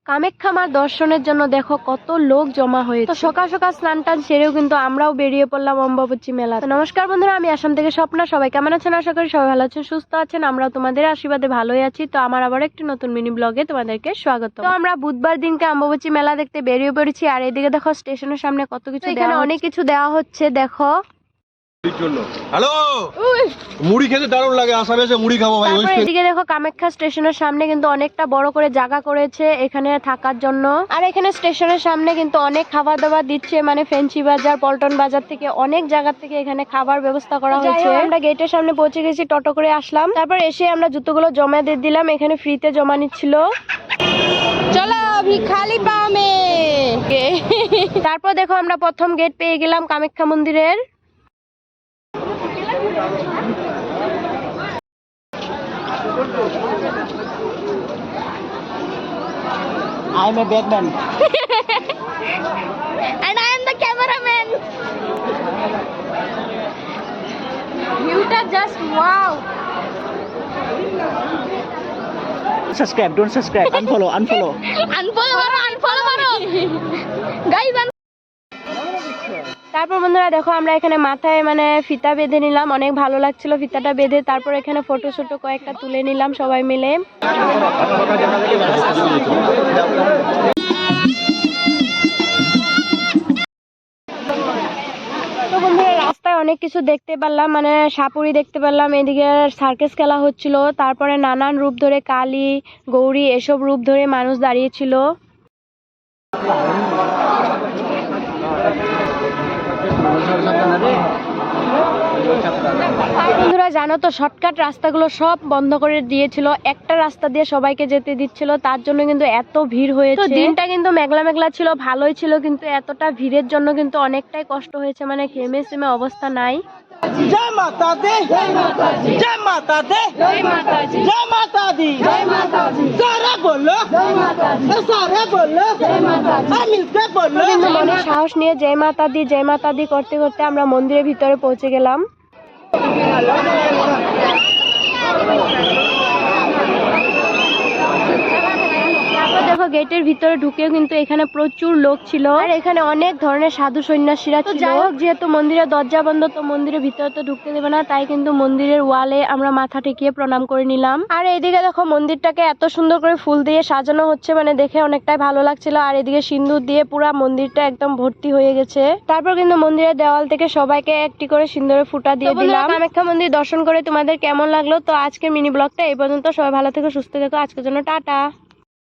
কামাখ্যা মার দর্শনের জন্য দেখো কত লোক জমা হয়েছে। তো সকাল সকাল স্নান টান সেরেও কিন্তু আমরাও বেরিয়ে পড়লাম অম্বাবচী মেলা। তো নমস্কার বন্ধুরা, আমি আসাম থেকে স্বপ্না। সবাই কেমন আছেন? আশা করি সবাই ভালো আছেন, সুস্থ আছেন। আমরাও তোমাদের আশীর্বাদে ভালোই আছি। তো আমার আবার একটি নতুন মিনি ব্লগে তোমাদেরকে স্বাগত। তো আমরা বুধবার দিনকে অম্বাবচী মেলা দেখতে বেরিয়ে পড়েছি। আর এদিকে দেখো স্টেশনের সামনে কত কিছু, এখানে অনেক কিছু দেওয়া হচ্ছে। দেখো হ্যালো, মুড়ি খেতে দারুণ লাগে। আসামে এসে মুড়ি খাবো ভাই। এদিকে দেখো কামাখ্যা স্টেশনের সামনে কিন্তু অনেকটা বড় করে জায়গা করেছে এখানে থাকার জন্য। আর এখানে স্টেশনের সামনে কিন্তু অনেক খাবার দাবার দিচ্ছে, মানে ফেন্সি বাজার, পল্টন বাজার থেকে অনেক জায়গা থেকে এখানে খাবার ব্যবস্থা করা হয়েছে। আমরা গেটের সামনে পৌঁছে গেছি, টোটো করে আসলাম। তারপর এসে আমরা জুতোগুলো জমা দিয়ে দিলাম, এখানে ফ্রিতে জমা নিচ্ছিল। চলো ভিখালি পামে। তারপর দেখো আমরা প্রথম গেট পেয়ে গেলাম কামাখ্যা মন্দিরের। I am a Batman. And I am the cameraman. Viewটা just wow. Subscribe, don't subscribe. Unfollow. Unfollow করো। Guys, তারপর বন্ধুরা দেখো আমরা এখানে মাথায় মানে ফিতা বেঁধে নিলাম, অনেক ভালো লাগছিল ফিতাটা বেঁধে। তারপর এখানে ফটো শটো কয়েকটা তুলে নিলাম সবাই মিলে। তো বন্ধুরা রাস্তায় অনেক কিছু দেখতে পারলাম, মানে সাপুরি দেখতে পারলাম, এদিকে সার্কাস খেলা হচ্ছিল। তারপরে নানান রূপ ধরে কালী, গৌরী এসব রূপ ধরে মানুষ দাঁড়িয়েছিল। বন্ধুরা জানো তো শর্টকাট রাস্তাগুলো সব বন্ধ করে দিয়েছিল, একটা রাস্তা দিয়ে সবাইকে যেতে দিচ্ছিল। তার জন্য কিন্তু এত ভিড় হয়েছে। দিনটা কিন্তু মেঘলা মেঘলা ছিল, ভালোই ছিল, কিন্তু এতটা ভিড়ের জন্য কিন্তু অনেকটাই কষ্ট হয়েছে, মানে ঘেমে সেমে অবস্থা নাই। জয় মাতা দে, জয় মাতা দি, জয় মাতা দে, জয় মাতা দি, জয় মাতা দি, জয় মাতা দি। সারা বলো জয় মাতা দি, সারা বলো জয় মাতা দি, মিলকে বলো। কিন্তু মনে সাহস নিয়ে জয় মাতা দি, জয় মাতা দি করতে করতে আমরা মন্দিরের ভিতরে পৌঁছে গেলাম। দেখো গেটের ভিতরে ঢুকেও কিন্তু এখানে প্রচুর লোক ছিল, আর এখানে অনেক ধরনের সাধু সন্ন্যাসীরা ছিল। যাই হোক, যেহেতু মন্দিরের দরজা বন্ধ, তো মন্দিরের ভিতরে তো ঢুকতে দেবে না, তাই কিন্তু মন্দিরের ওয়ালে আমরা মাথা ঠেকিয়ে প্রণাম করে নিলাম। আর এইদিকে দেখো মন্দিরটাকে এত সুন্দর করে ফুল দিয়ে সাজানো হচ্ছে, মানে দেখে অনেকটাই ভালো লাগছিল। আর এদিকে সিন্দুর দিয়ে পুরা মন্দিরটা একদম ভর্তি হয়ে গেছে। তারপর কিন্তু মন্দিরের দেওয়াল থেকে সবাইকে একটি করে সিন্দুরের ফুটা দিয়ে দিলাম। কামাখ্যা মন্দির দর্শন করে তোমাদের কেমন লাগলো? তো আজকের মিনি ব্লগটা এই পর্যন্ত। সবাই ভালো থেকো, সুস্থ থেকো। আজকের জন্য টাটা।